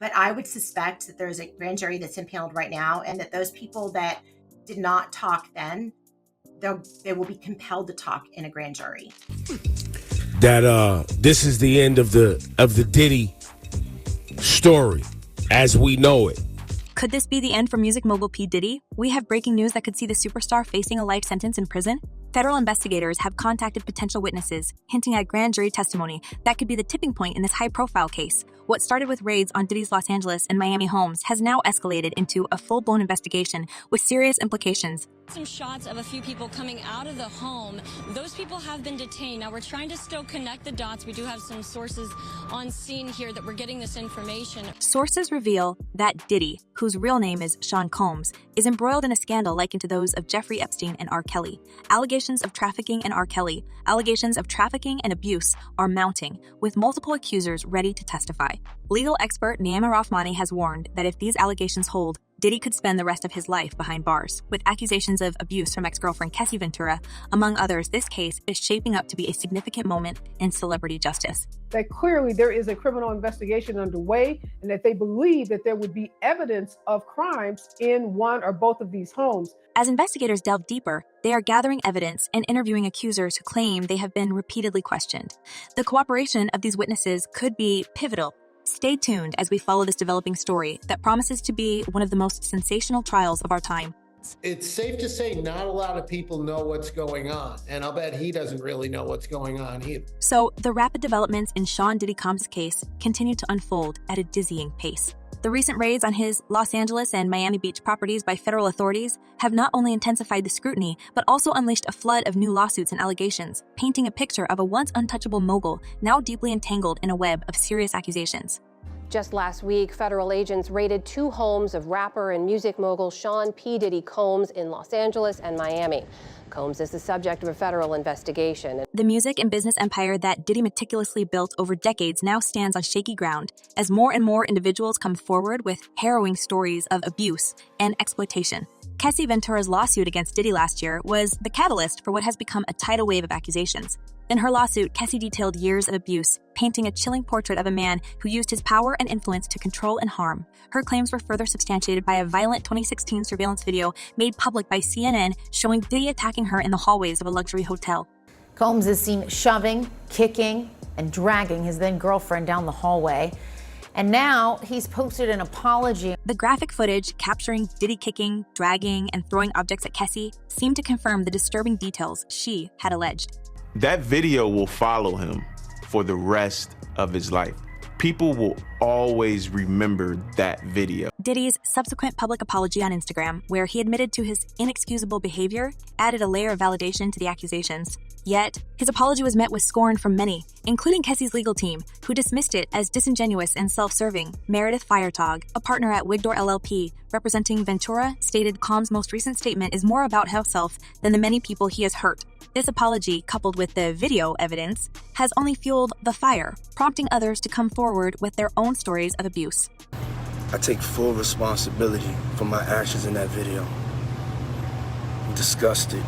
But I would suspect that there's a grand jury that's impaneled right now, and that those people that did not talk then, they will be compelled to talk in a grand jury. That this is the end of the Diddy story as we know it. Could this be the end for music mogul P. Diddy? We have breaking news that could see the superstar facing a life sentence in prison. Federal investigators have contacted potential witnesses, hinting at grand jury testimony that could be the tipping point in this high-profile case. What started with raids on Diddy's Los Angeles and Miami homes has now escalated into a full-blown investigation with serious implications. Some shots of a few people coming out of the home. Those people have been detained. Now, we're trying to still connect the dots. We do have some sources on scene here that we're getting this information. Sources reveal that Diddy, whose real name is Sean Combs, is embroiled in a scandal likened to those of Jeffrey Epstein and R. Kelly. Allegations of trafficking and R. Kelly, allegations of trafficking and abuse are mounting, with multiple accusers ready to testify. Legal expert Naima Rahmani has warned that if these allegations hold, Diddy could spend the rest of his life behind bars. With accusations of abuse from ex-girlfriend Cassie Ventura, among others, this case is shaping up to be a significant moment in celebrity justice. That clearly there is a criminal investigation underway, and that they believe that there would be evidence of crimes in one or both of these homes. As investigators delve deeper, they are gathering evidence and interviewing accusers who claim they have been repeatedly questioned. The cooperation of these witnesses could be pivotal. Stay tuned as we follow this developing story that promises to be one of the most sensational trials of our time. It's safe to say not a lot of people know what's going on, and I'll bet he doesn't really know what's going on either. So, the rapid developments in Sean Diddy Combs' case continue to unfold at a dizzying pace. The recent raids on his Los Angeles and Miami Beach properties by federal authorities have not only intensified the scrutiny, but also unleashed a flood of new lawsuits and allegations, painting a picture of a once untouchable mogul now deeply entangled in a web of serious accusations. Just last week, federal agents raided 2 homes of rapper and music mogul Sean P. Diddy Combs in Los Angeles and Miami. Combs is the subject of a federal investigation. The music and business empire that Diddy meticulously built over decades now stands on shaky ground as more and more individuals come forward with harrowing stories of abuse and exploitation. Cassie Ventura's lawsuit against Diddy last year was the catalyst for what has become a tidal wave of accusations. In her lawsuit, Cassie detailed years of abuse, painting a chilling portrait of a man who used his power and influence to control and harm. Her claims were further substantiated by a violent 2016 surveillance video made public by CNN showing Diddy attacking her in the hallways of a luxury hotel. Combs is seen shoving, kicking, and dragging his then-girlfriend down the hallway. And now he's posted an apology. The graphic footage capturing Diddy kicking, dragging, and throwing objects at Cassie seemed to confirm the disturbing details she had alleged. That video will follow him for the rest of his life. People will always remember that video. Diddy's subsequent public apology on Instagram, where he admitted to his inexcusable behavior, added a layer of validation to the accusations. Yet, his apology was met with scorn from many, including Cassie's legal team, who dismissed it as disingenuous and self-serving. Meredith Feiertag, a partner at Wigdor LLP, representing Ventura, stated Combs' most recent statement is more about himself than the many people he has hurt. This apology, coupled with the video evidence, has only fueled the fire, prompting others to come forward with their own stories of abuse. I take full responsibility for my actions in that video. I'm disgusted.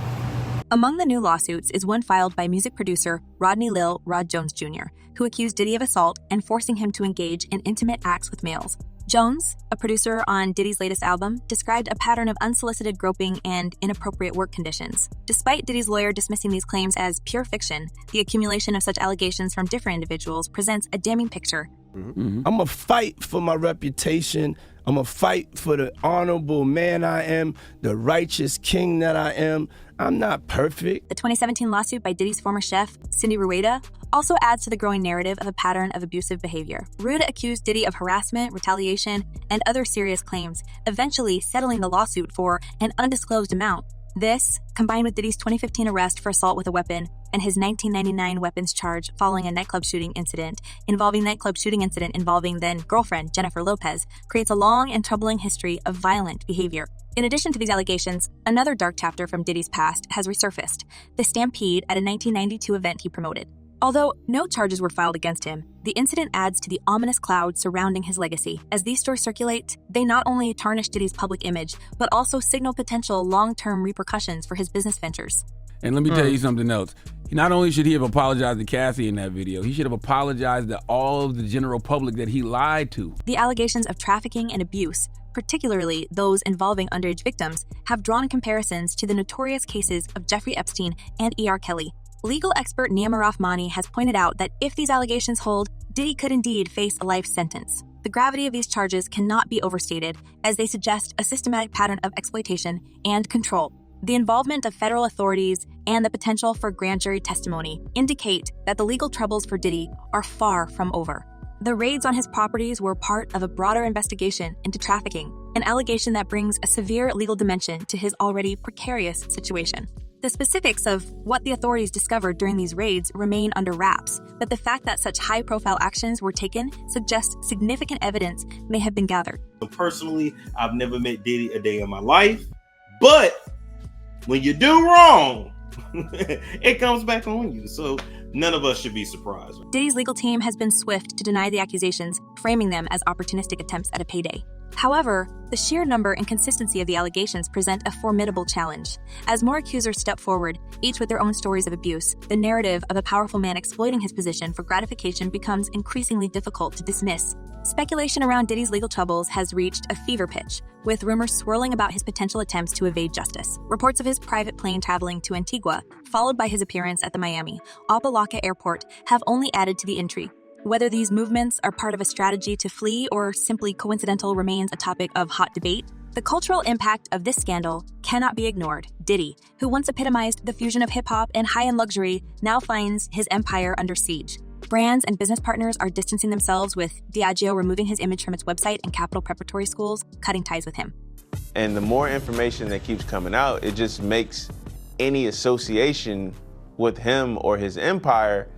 Among the new lawsuits is one filed by music producer Rodney Lil Rod Jones Jr., who accused Diddy of assault and forcing him to engage in intimate acts with males. Jones, a producer on Diddy's latest album, described a pattern of unsolicited groping and inappropriate work conditions. Despite Diddy's lawyer dismissing these claims as pure fiction, the accumulation of such allegations from different individuals presents a damning picture. I'm gonna fight for my reputation. I'm gonna fight for the honorable man I am, the righteous king that I am. I'm not perfect. The 2017 lawsuit by Diddy's former chef, Cindy Rueda, also adds to the growing narrative of a pattern of abusive behavior. Rueda accused Diddy of harassment, retaliation, and other serious claims, eventually settling the lawsuit for an undisclosed amount. This, combined with Diddy's 2015 arrest for assault with a weapon and his 1999 weapons charge following a nightclub shooting incident involving then-girlfriend Jennifer Lopez, creates a long and troubling history of violent behavior. In addition to these allegations, another dark chapter from Diddy's past has resurfaced: the stampede at a 1992 event he promoted. Although no charges were filed against him, the incident adds to the ominous cloud surrounding his legacy. As these stories circulate, they not only tarnish Diddy's public image, but also signal potential long-term repercussions for his business ventures. And let me tell you something else. Not only should he have apologized to Cassie in that video, he should have apologized to all of the general public that he lied to. The allegations of trafficking and abuse, particularly those involving underage victims, have drawn comparisons to the notorious cases of Jeffrey Epstein and E.R. Kelly. Legal expert Niyama Rahmani has pointed out that if these allegations hold, Diddy could indeed face a life sentence. The gravity of these charges cannot be overstated, as they suggest a systematic pattern of exploitation and control. The involvement of federal authorities and the potential for grand jury testimony indicate that the legal troubles for Diddy are far from over. The raids on his properties were part of a broader investigation into trafficking, an allegation that brings a severe legal dimension to his already precarious situation. The specifics of what the authorities discovered during these raids remain under wraps, but the fact that such high-profile actions were taken suggests significant evidence may have been gathered. Personally, I've never met Diddy a day in my life, but when you do wrong, it comes back on you. So none of us should be surprised. Diddy's legal team has been swift to deny the accusations, framing them as opportunistic attempts at a payday. However, the sheer number and consistency of the allegations present a formidable challenge. As more accusers step forward, each with their own stories of abuse, the narrative of a powerful man exploiting his position for gratification becomes increasingly difficult to dismiss. Speculation around Diddy's legal troubles has reached a fever pitch, with rumors swirling about his potential attempts to evade justice. Reports of his private plane traveling to Antigua, followed by his appearance at the Miami Opa-locka airport, have only added to the intrigue. Whether these movements are part of a strategy to flee or simply coincidental remains a topic of hot debate. The cultural impact of this scandal cannot be ignored. Diddy, who once epitomized the fusion of hip-hop and high-end luxury, now finds his empire under siege. Brands and business partners are distancing themselves, with Diageo removing his image from its website and Capital Preparatory Schools cutting ties with him. And the more information that keeps coming out, it just makes any association with him or his empire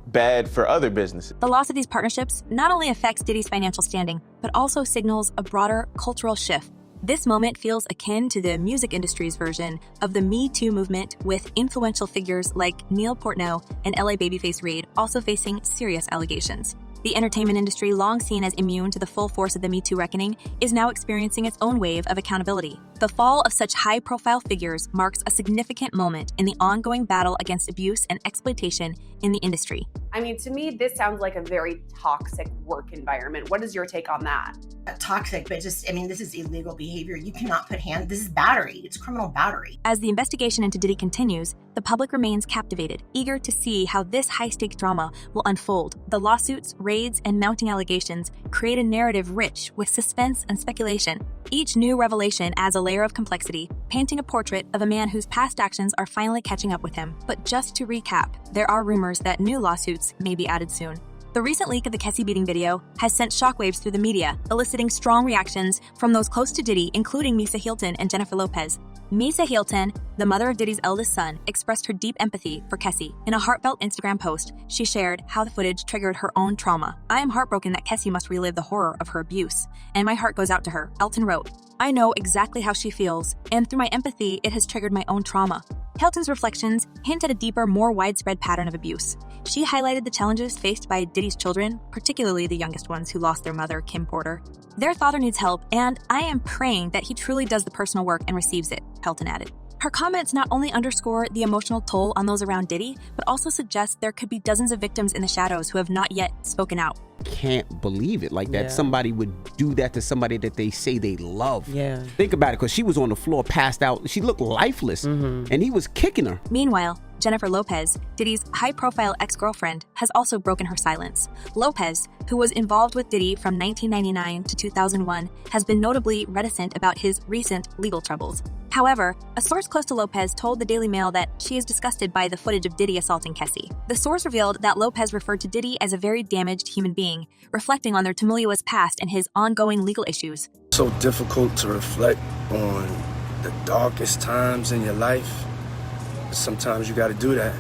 bad for other businesses. The loss of these partnerships not only affects Diddy's financial standing, but also signals a broader cultural shift. This moment feels akin to the music industry's version of the Me Too movement, with influential figures like Neil Portnow and LA Babyface Reid also facing serious allegations. The entertainment industry, long seen as immune to the full force of the Me Too reckoning, is now experiencing its own wave of accountability. The fall of such high-profile figures marks a significant moment in the ongoing battle against abuse and exploitation in the industry. I mean, to me, this sounds like a very toxic work environment. What is your take on that? Toxic, but this is illegal behavior. You cannot put this is battery. It's criminal battery. As the investigation into Diddy continues, the public remains captivated, eager to see how this high-stakes drama will unfold. The lawsuits, raids, and mounting allegations create a narrative rich with suspense and speculation. Each new revelation adds a layer of complexity, painting a portrait of a man whose past actions are finally catching up with him. But just to recap, there are rumors that new lawsuits may be added soon. The recent leak of the Cassie beating video has sent shockwaves through the media, eliciting strong reactions from those close to Diddy, including Misa Hilton and Jennifer Lopez. Misa Hilton, the mother of Diddy's eldest son, expressed her deep empathy for Cassie. In a heartfelt Instagram post, she shared how the footage triggered her own trauma. "I am heartbroken that Cassie must relive the horror of her abuse, and my heart goes out to her," Elton wrote. "I know exactly how she feels, and through my empathy, it has triggered my own trauma." Hilton's reflections hint at a deeper, more widespread pattern of abuse. She highlighted the challenges faced by Diddy's children, particularly the youngest ones who lost their mother, Kim Porter. "Their father needs help, and I am praying that he truly does the personal work and receives it," Hilton added. Her comments not only underscore the emotional toll on those around Diddy, but also suggest there could be dozens of victims in the shadows who have not yet spoken out. Can't believe it, like that somebody would do that to somebody that they say they love. Yeah. Think about it, because she was on the floor, passed out. She looked lifeless, and he was kicking her. Meanwhile, Jennifer Lopez, Diddy's high-profile ex-girlfriend, has also broken her silence. Lopez, who was involved with Diddy from 1999 to 2001, has been notably reticent about his recent legal troubles. However, a source close to Lopez told the Daily Mail that she is disgusted by the footage of Diddy assaulting Cassie. The source revealed that Lopez referred to Diddy as a very damaged human being, reflecting on their tumultuous past and his ongoing legal issues. So difficult to reflect on the darkest times in your life. Sometimes you gotta do that.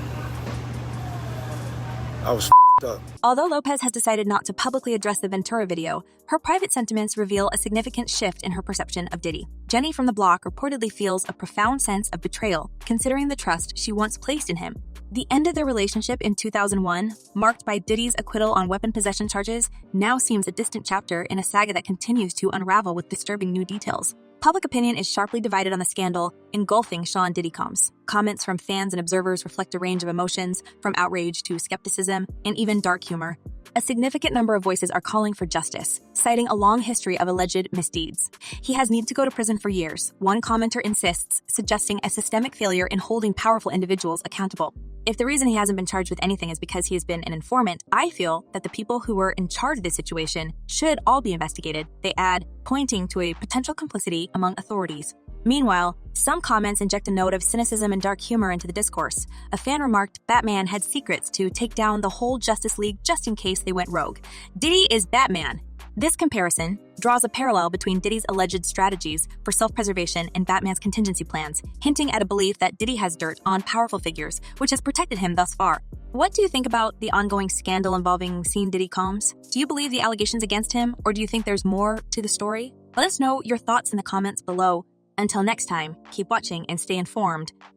I was up. Although Lopez has decided not to publicly address the Ventura video, her private sentiments reveal a significant shift in her perception of Diddy. Jenny from The Block reportedly feels a profound sense of betrayal, considering the trust she once placed in him. The end of their relationship in 2001, marked by Diddy's acquittal on weapon possession charges, now seems a distant chapter in a saga that continues to unravel with disturbing new details. Public opinion is sharply divided on the scandal engulfing Sean Diddy Combs. Comments from fans and observers reflect a range of emotions, from outrage to skepticism and even dark humor. A significant number of voices are calling for justice, citing a long history of alleged misdeeds. He has needed to go to prison for years, one commenter insists, suggesting a systemic failure in holding powerful individuals accountable. If the reason he hasn't been charged with anything is because he has been an informant, I feel that the people who were in charge of this situation should all be investigated, they add, pointing to a potential complicity among authorities. Meanwhile, some comments inject a note of cynicism and dark humor into the discourse. A fan remarked Batman had secrets to take down the whole Justice League just in case they went rogue. Diddy is Batman. This comparison draws a parallel between Diddy's alleged strategies for self-preservation and Batman's contingency plans, hinting at a belief that Diddy has dirt on powerful figures, which has protected him thus far. What do you think about the ongoing scandal involving Diddy Combs? Do you believe the allegations against him, or do you think there's more to the story? Let us know your thoughts in the comments below. Until next time, keep watching and stay informed.